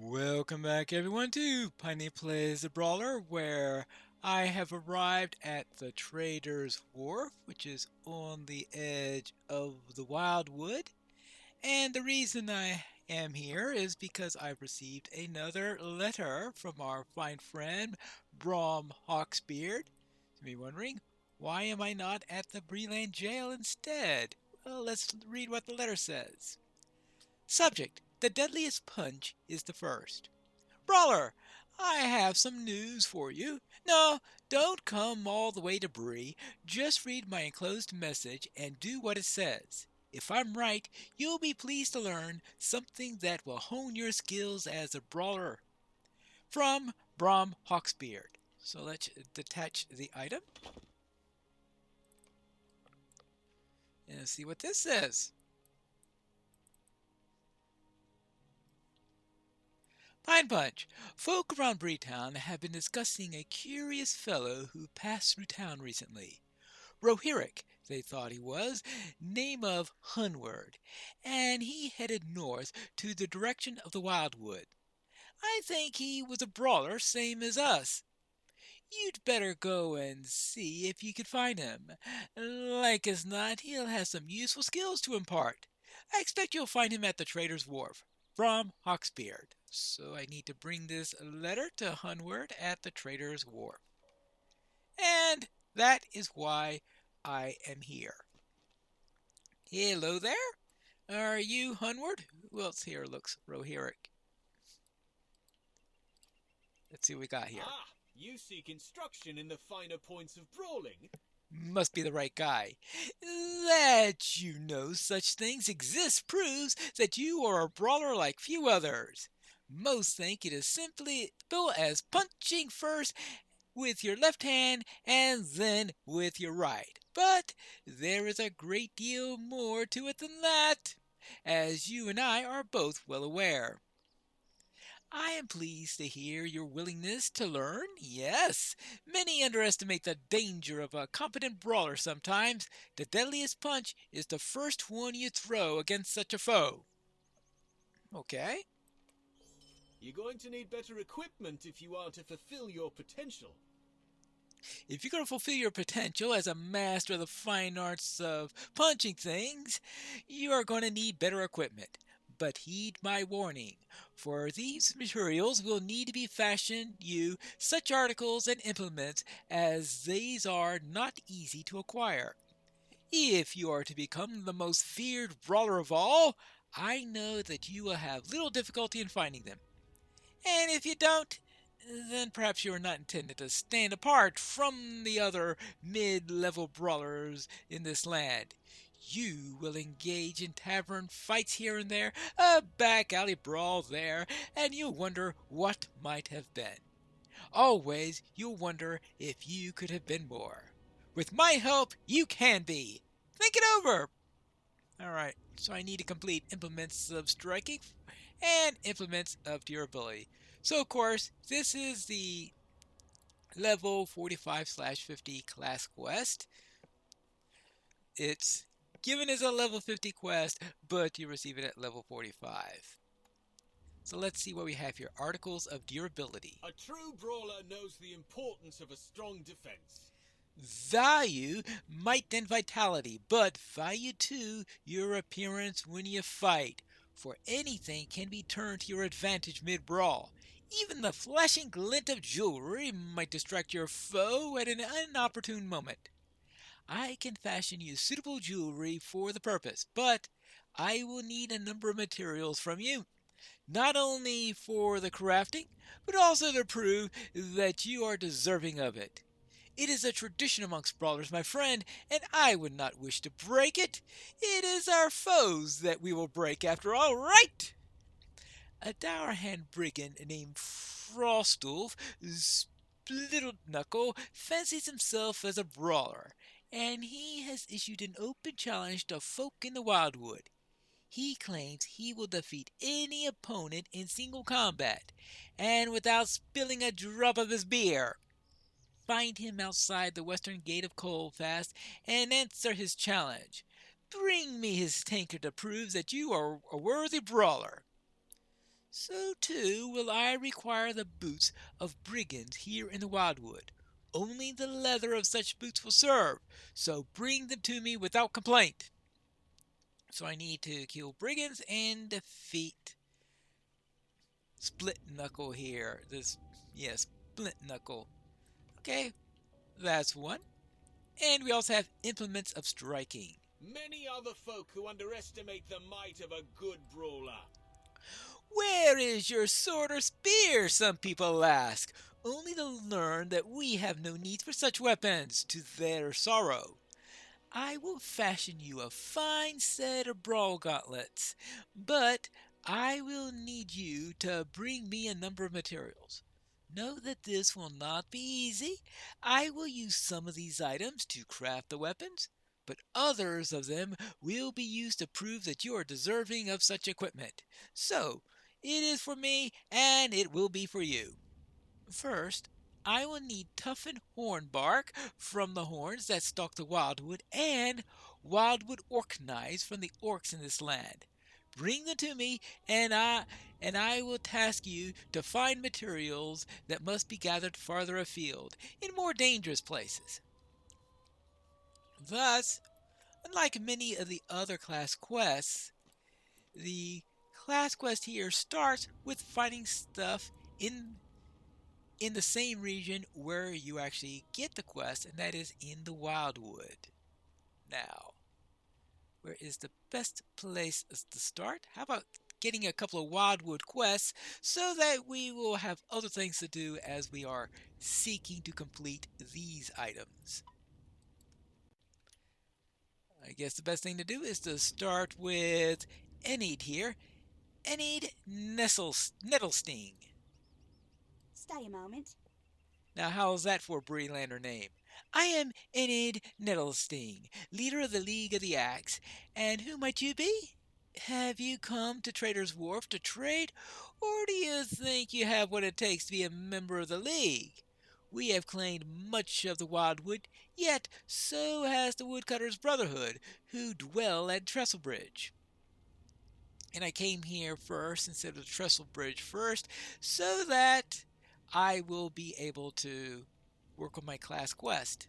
Welcome back everyone to Pineleaf Plays the Brawler, where I have arrived at the Trader's Wharf, which is on the edge of the Wildwood. And the reason I am here is because I've received another letter from our fine friend Brom Hawksbeard. You may be wondering, why am I not at the Breland jail instead? Well, let's read what the letter says. Subject: the deadliest punch is the first. Brawler, I have some news for you. No, don't come all the way to Bree. Just read my enclosed message and do what it says. If I'm right, you'll be pleased to learn something that will hone your skills as a brawler. From Brom Hawksbeard. So let's detach the item and see what this says. Pine Punch. Folk around Breetown have been discussing a curious fellow who passed through town recently. Rohirrick, they thought he was, name of Hunward, and he headed north to the direction of the Wildwood. I think he was a brawler, same as us. You'd better go and see if you could find him. Like as not, he'll have some useful skills to impart. I expect you'll find him at the Trader's Wharf. From Hawksbeard. So I need to bring this letter to Hunward at the Trader's Wharf. And that is why I am here. Hello there. Are you Hunward? Who else here looks Rohirrick? Let's see what we got here. Ah, you seek instruction in the finer points of brawling? Must be the right guy. That you know such things exist proves that you are a brawler like few others. Most think it is simply as punching first with your left hand and then with your right. But there is a great deal more to it than that, as you and I are both well aware. I am pleased to hear your willingness to learn. Yes, many underestimate the danger of a competent brawler sometimes. The deadliest punch is the first one you throw against such a foe. Okay. You're going to need better equipment if you are to fulfill your potential. If you're going to fulfill your potential as a master of the fine arts of punching things, you are going to need better equipment. But heed my warning, for these materials will need to be fashioned you such articles and implements as these are not easy to acquire. If you are to become the most feared brawler of all, I know that you will have little difficulty in finding them. And if you don't, then perhaps you are not intended to stand apart from the other mid-level brawlers in this land. You will engage in tavern fights here and there, a back alley brawl there, and you'll wonder what might have been. Always you'll wonder if you could have been more. With my help, you can be. Think it over. Alright, so I need to complete implements of striking and implements of durability. So of course, this is the level 45/50 class quest. It's given as a level 50 quest, but you receive it at level 45. So let's see what we have here. Articles of durability. A true brawler knows the importance of a strong defense. Value might and vitality, but value too your appearance when you fight, for anything can be turned to your advantage mid-brawl. Even the flashing glint of jewelry might distract your foe at an inopportune moment. I can fashion you suitable jewelry for the purpose, but I will need a number of materials from you, not only for the crafting, but also to prove that you are deserving of it. It is a tradition amongst brawlers, my friend, and I would not wish to break it. It is our foes that we will break after all, right? A dour-hand brigand named Frostulf Splittle-Knuckle fancies himself as a brawler, and he has issued an open challenge to folk in the Wildwood. He claims he will defeat any opponent in single combat, and without spilling a drop of his beer. Find him outside the western gate of Coldfast and answer his challenge. Bring me his tankard to prove that you are a worthy brawler. So too will I require the boots of brigands here in the Wildwood. Only the leather of such boots will serve, so bring them to me without complaint. So I need to kill brigands and defeat Split Knuckle here. Yes, Split Knuckle. Okay, that's one. And we also have implements of striking. Many are the folk who underestimate the might of a good brawler. Where is your sword or spear? Some people ask, only to learn that we have no need for such weapons, to their sorrow. I will fashion you a fine set of brawl gauntlets, but I will need you to bring me a number of materials. Know that this will not be easy. I will use some of these items to craft the weapons, but others of them will be used to prove that you are deserving of such equipment. So, it is for me, and it will be for you. First, I will need toughened horn bark from the horns that stalk the wildwood, and wildwood orc knives from the orcs in this land. Bring them to me, and I will task you to find materials that must be gathered farther afield, in more dangerous places. Thus, unlike many of the other class quests, the class quest here starts with finding stuff in the same region where you actually get the quest, and that is in the Wildwood. Now, where is the best place to start? How about getting a couple of Wildwood quests so that we will have other things to do as we are seeking to complete these items? I guess the best thing to do is to start with Enid here. Enid Nettlesting. Stay a moment. Now, how's that for a Breelander name? I am Enid Nettlesting, leader of the League of the Axe. And who might you be? Have you come to Trader's Wharf to trade, or do you think you have what it takes to be a member of the League? We have claimed much of the Wildwood, yet so has the Woodcutters' Brotherhood, who dwell at Trestlebridge. And I came here first instead of Trestlebridge first, so that I will be able to work on my class quest.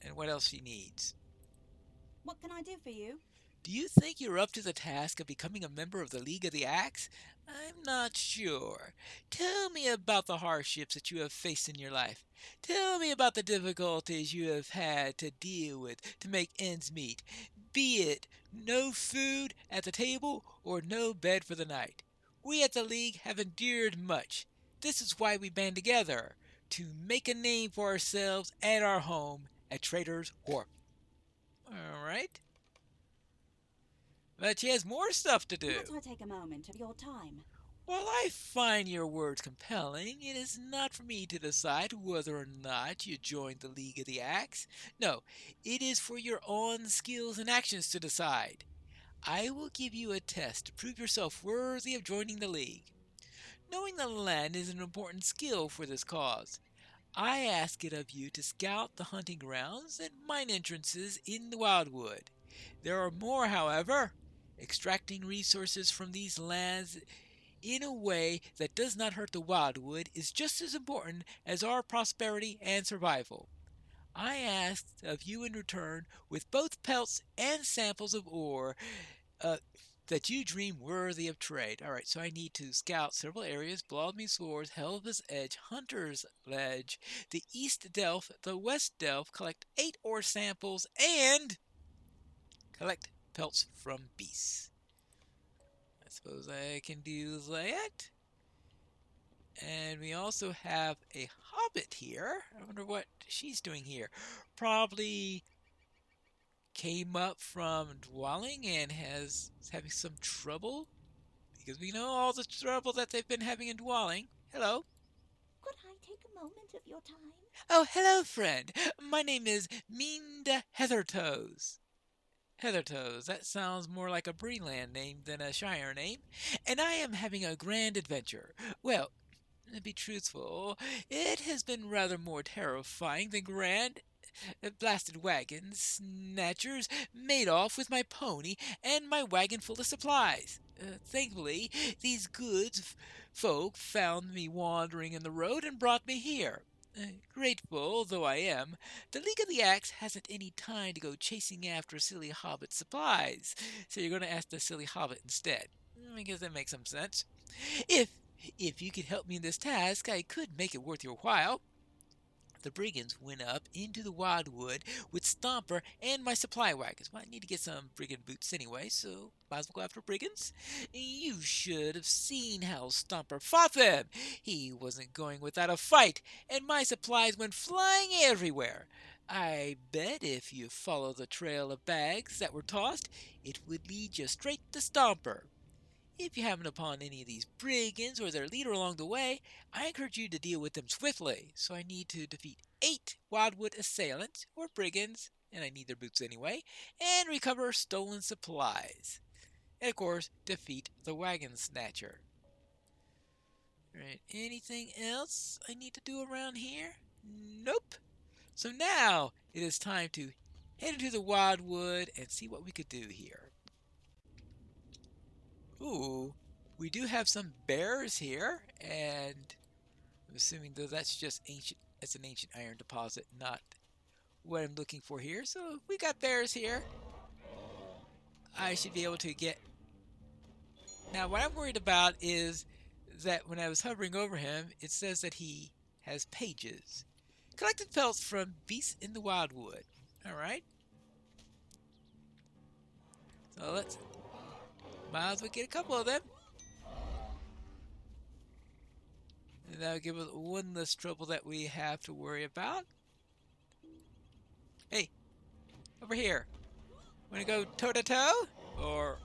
And what else she needs. What can I do for you? Do you think you're up to the task of becoming a member of the League of the Axe? I'm not sure. Tell me about the hardships that you have faced in your life. Tell me about the difficulties you have had to deal with to make ends meet, be it no food at the table or no bed for the night. We at the League have endured much. This is why we band together, to make a name for ourselves and our home at Trader's Wharf. Alright. But she has more stuff to do. Might I take a moment of your time? While I find your words compelling, it is not for me to decide whether or not you join the League of the Axe. No, it is for your own skills and actions to decide. I will give you a test to prove yourself worthy of joining the League. Knowing the land is an important skill for this cause. I ask it of you to scout the hunting grounds and mine entrances in the Wildwood. There are more, however. Extracting resources from these lands in a way that does not hurt the Wildwood is just as important as our prosperity and survival. I ask of you in return, with both pelts and samples of ore, that you dream worthy of trade. Alright, so I need to scout several areas: Bloodmead Swords, Helva's Edge, Hunter's Ledge, the East Delph, the West Delph, collect 8 ore samples, and collect pelts from beasts. I suppose I can do that. And we also have a hobbit here. I wonder what she's doing here. Probably came up from dwelling and is having some trouble, because we know all the trouble that they've been having in dwelling. Hello. Could I take a moment of your time? Oh, hello, friend. My name is Minda Heathertoes. Heathertoes, that sounds more like a Breeland name than a Shire name. And I am having a grand adventure. Well, to be truthful, it has been rather more terrifying than grand. Blasted wagon snatchers made off with my pony and my wagon full of supplies. Thankfully, these folk found me wandering in the road and brought me here. Grateful though I am, the League of the Axe hasn't any time to go chasing after silly hobbit supplies, so you're going to ask the silly hobbit instead. I guess that makes some sense. If if you could help me in this task, I could make it worth your while. The brigands went up into the Wildwood with Stomper and my supply wagons. Well, I need to get some brigand boots anyway, so might as well go after brigands. You should have seen how Stomper fought them. He wasn't going without a fight, and my supplies went flying everywhere. I bet if you follow the trail of bags that were tossed, it would lead you straight to Stomper. If you happen upon any of these brigands or their leader along the way, I encourage you to deal with them swiftly. So I need to defeat 8 Wildwood assailants, or brigands, and I need their boots anyway, and recover stolen supplies. And of course, defeat the wagon snatcher. Alright, anything else I need to do around here? Nope. So now it is time to head into the Wildwood and see what we could do here. Ooh, we do have some bears here, and I'm assuming though that's just ancient. It's an ancient iron deposit, not what I'm looking for here. So we got bears here. I should be able to get. Now, what I'm worried about is that when I was hovering over him, it says that he has pages. Collected pelts from beasts in the Wildwood. All right. So let's. Might as well get a couple of them. And that'll give us one less trouble that we have to worry about. Hey, over here. Want to go toe-to-toe? Or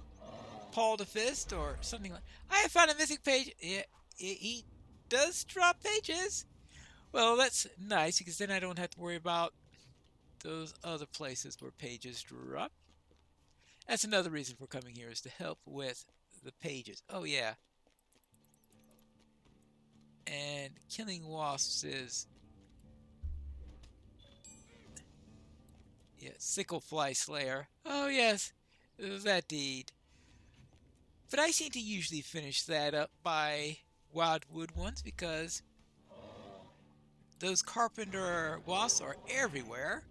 paw to fist? Or something like that? I have found a missing page. Yeah, he does drop pages. Well, that's nice because then I don't have to worry about those other places where pages drop. That's another reason for coming here, is to help with the pages. Oh, yeah. And killing wasps is... yeah, sickle fly slayer. Oh, yes. That deed. But I seem to usually finish that up by Wildwood ones because those carpenter wasps are everywhere.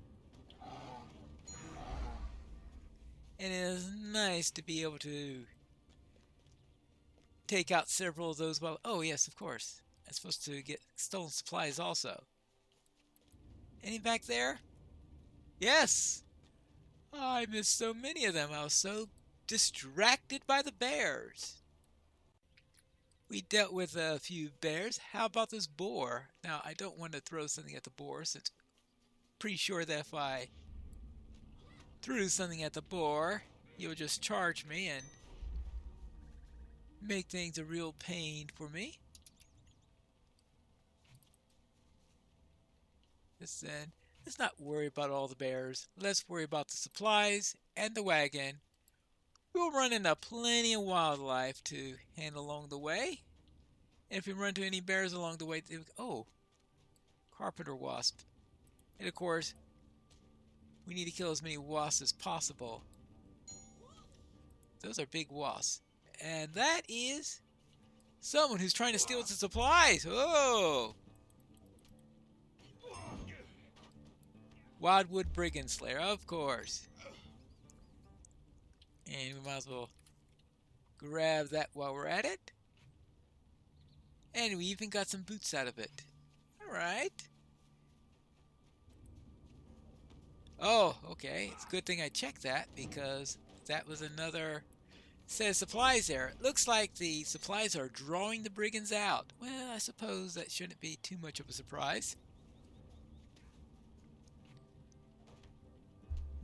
And it is nice to be able to take out several of those. Well, oh yes, of course. I'm supposed to get stolen supplies also. Any back there? Yes! Oh, I missed so many of them. I was so distracted by the bears. We dealt with a few bears. How about this boar? Now, I don't want to throw something at the boar, since I'm pretty sure that if I threw something at the boar, he would just charge me and make things a real pain for me. Let's not worry about all the bears. Let's worry about the supplies and the wagon. We'll run into plenty of wildlife to handle along the way. And if we run into any bears along the way, oh, carpenter wasp. And of course, we need to kill as many wasps as possible. Those are big wasps. And that is someone who's trying to steal the supplies. Oh! Wildwood Brigand Slayer, of course. And we might as well grab that while we're at it. And we even got some boots out of it. Alright. Oh, okay. It's a good thing I checked that, because that was another set of supplies there. It looks like the supplies are drawing the brigands out. Well, I suppose that shouldn't be too much of a surprise.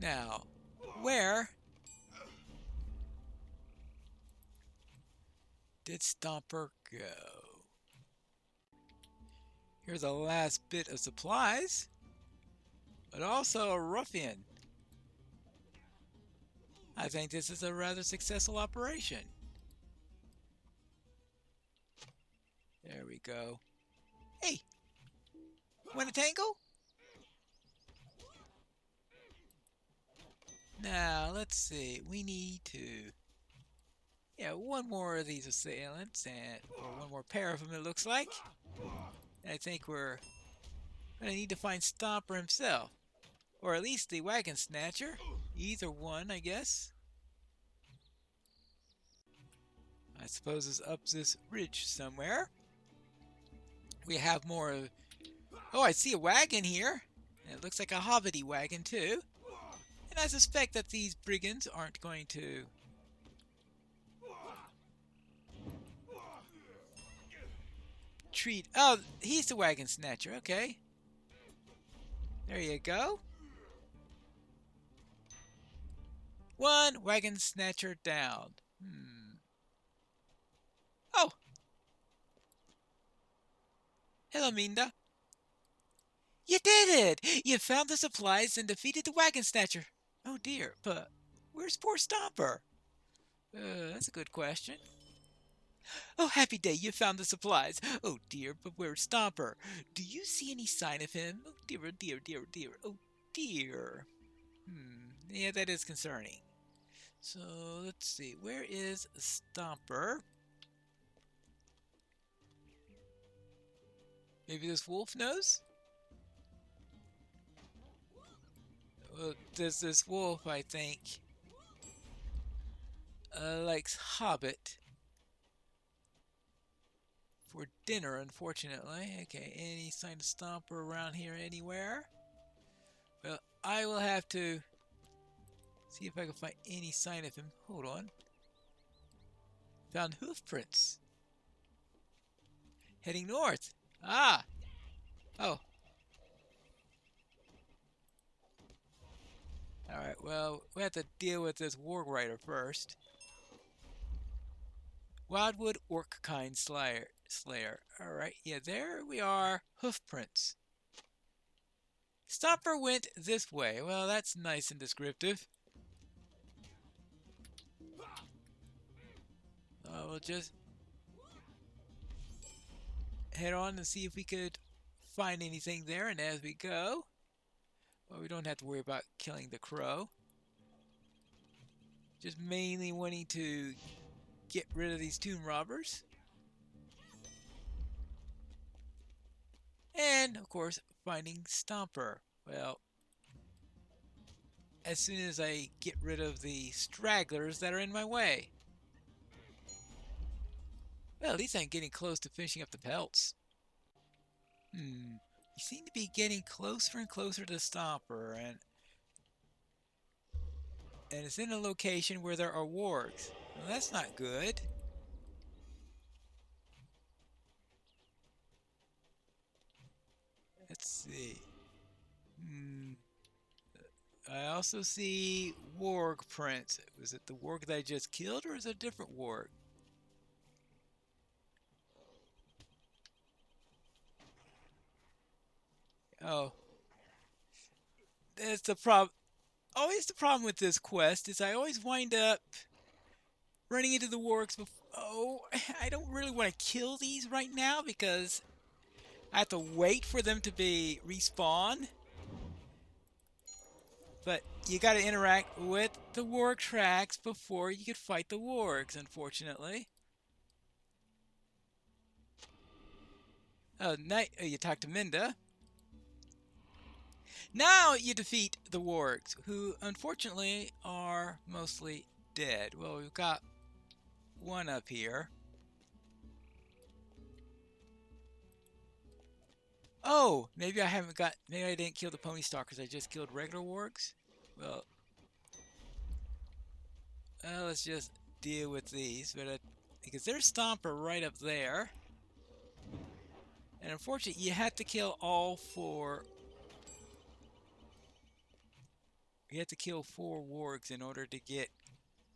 Now, where did Stomper go? Here's the last bit of supplies, but also a ruffian. I think this is a rather successful operation. There we go. Hey! Want to tangle? Now, let's see. We need to Yeah, one more of these assailants, or one more pair of them, it looks like. And I think we're going to need to find Stomper himself. Or at least the Wagon Snatcher. Either one, I guess. I suppose it's up this ridge somewhere. We have more of... Oh, I see a wagon here. And it looks like a hobbity wagon, too. And I suspect that these brigands aren't going to... treat... Oh, he's the Wagon Snatcher. Okay. There you go. One Wagon Snatcher down. Oh! Hello, Minda. You did it! You found the supplies and defeated the Wagon Snatcher. Oh dear, but where's poor Stomper? That's a good question. Oh, happy day, you found the supplies. Oh dear, but where's Stomper? Do you see any sign of him? Oh dear, oh dear, dear, dear, oh dear. Yeah, that is concerning. So, let's see, where is Stomper? Maybe this wolf knows? Well, there's this wolf, I think, likes Hobbit for dinner, unfortunately. Okay, any sign of Stomper around here anywhere? Well, I will have to see if I can find any sign of him. Hold on. Found hoof prints. Heading north. Ah! Oh. Alright, well, we have to deal with this warg rider first. Wildwood Orc Kind Slayer. Alright, yeah, there we are. Hoof prints. Stomper went this way. Well, that's nice and descriptive. We'll just head on and see if we could find anything there, and as we go, well, we don't have to worry about killing the crow. Just mainly wanting to get rid of these tomb robbers. And, of course, finding Stomper. Well, as soon as I get rid of the stragglers that are in my way. Well, at least I'm getting close to finishing up the pelts. You seem to be getting closer and closer to Stomper, and it's in a location where there are wargs. Well, that's not good. Let's see. I also see warg prints. Was it the warg that I just killed, or is it a different warg? Oh. That's the problem. Always the problem with this quest is I always wind up running into the wargs before. Oh, I don't really want to kill these right now because I have to wait for them to be respawn. But you got to interact with the warg tracks before you can fight the wargs, unfortunately. Oh, you talk to Minda. Now you defeat the wargs, who unfortunately are mostly dead. Well, we've got one up here. Oh, maybe I didn't kill the pony stalkers. I just killed regular wargs. Well, let's just deal with these, because there's Stomper right up there. And unfortunately, you have to kill all four. You have to kill 4 wargs in order to get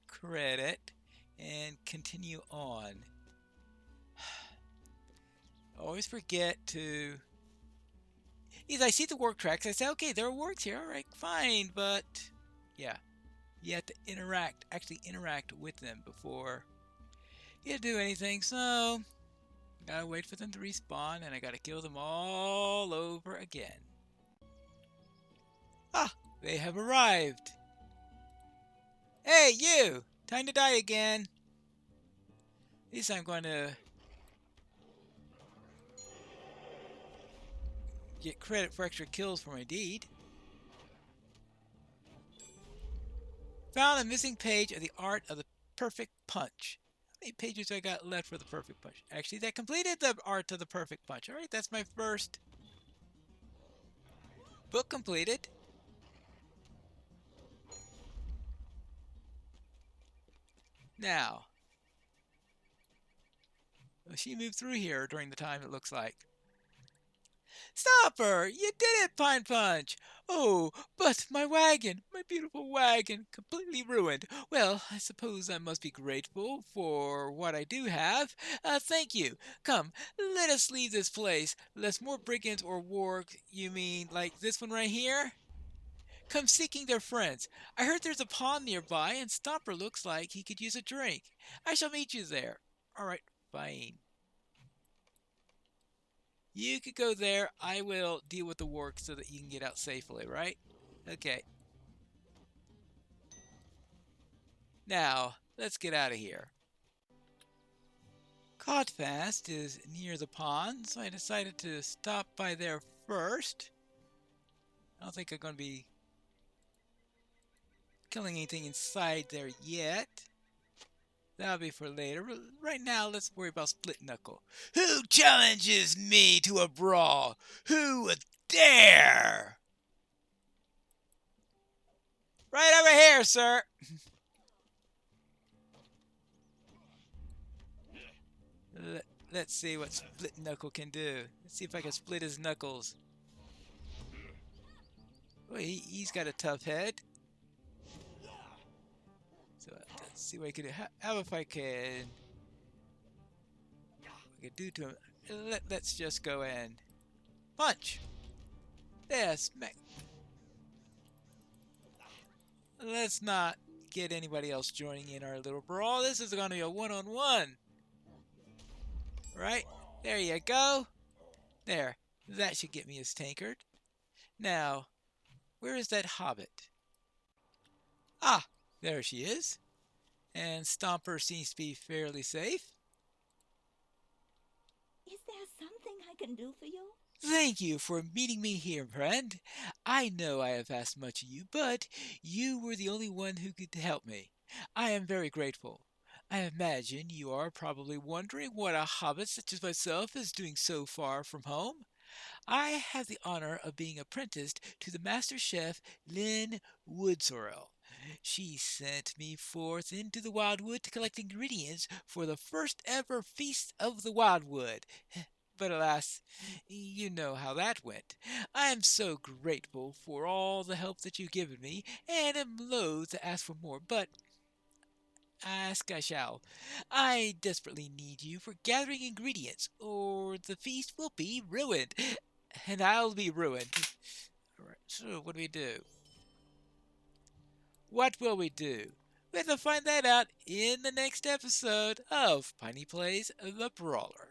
credit and continue on. I always forget to... Either I see the warg tracks, I say, okay, there are wargs here, alright, fine, but... Yeah, you have to actually interact with them before you do anything, so... Gotta wait for them to respawn, and I gotta kill them all over again. Ah! They have arrived! Hey, you! Time to die again! At least I'm going to get credit for extra kills for my deed. Found a missing page of the art of the perfect punch. How many pages I got left for the perfect punch? Actually, that completed the art of the perfect punch. All right, that's my first book completed. Now, she moved through here during the time, it looks like. Stop her! You did it, Pine Punch! Oh, but my wagon, my beautiful wagon, completely ruined. Well, I suppose I must be grateful for what I do have. Thank you. Come, let us leave this place, lest more brigands or wargs, you mean like this one right here, come seeking their friends. I heard there's a pond nearby, and Stomper looks like he could use a drink. I shall meet you there. All right, fine. You could go there. I will deal with the work so that you can get out safely, right? Okay. Now, let's get out of here. Codfast is near the pond, so I decided to stop by there first. I don't think I'm going to be killing anything inside there yet. That'll be for later. Right now, let's worry about Split Knuckle. Who challenges me to a brawl? Who would dare? Right over here, sir. Let's see what Split Knuckle can do. Let's see if I can split his knuckles. Oh, he's got a tough head. So let's see what I can do. How if I can do to him? Let's just go and punch. There, smack. Let's not get anybody else joining in our little brawl. This is going to be a one-on-one. Right? There you go. There. That should get me his tankard. Now, where is that hobbit? Ah, there she is. And Stomper seems to be fairly safe. Is there something I can do for you? Thank you for meeting me here, friend. I know I have asked much of you, but you were the only one who could help me. I am very grateful. I imagine you are probably wondering what a hobbit such as myself is doing so far from home. I have the honor of being apprenticed to the master chef Lynn Woodsorrel. She sent me forth into the Wildwood to collect ingredients for the first ever Feast of the Wildwood. But alas, you know how that went. I am so grateful for all the help that you've given me, and am loath to ask for more, but ask I shall. I desperately need you for gathering ingredients, or the feast will be ruined, and I'll be ruined. Alright, so what do we do? What will we do? We have to find that out in the next episode of Piney Plays the Brawler.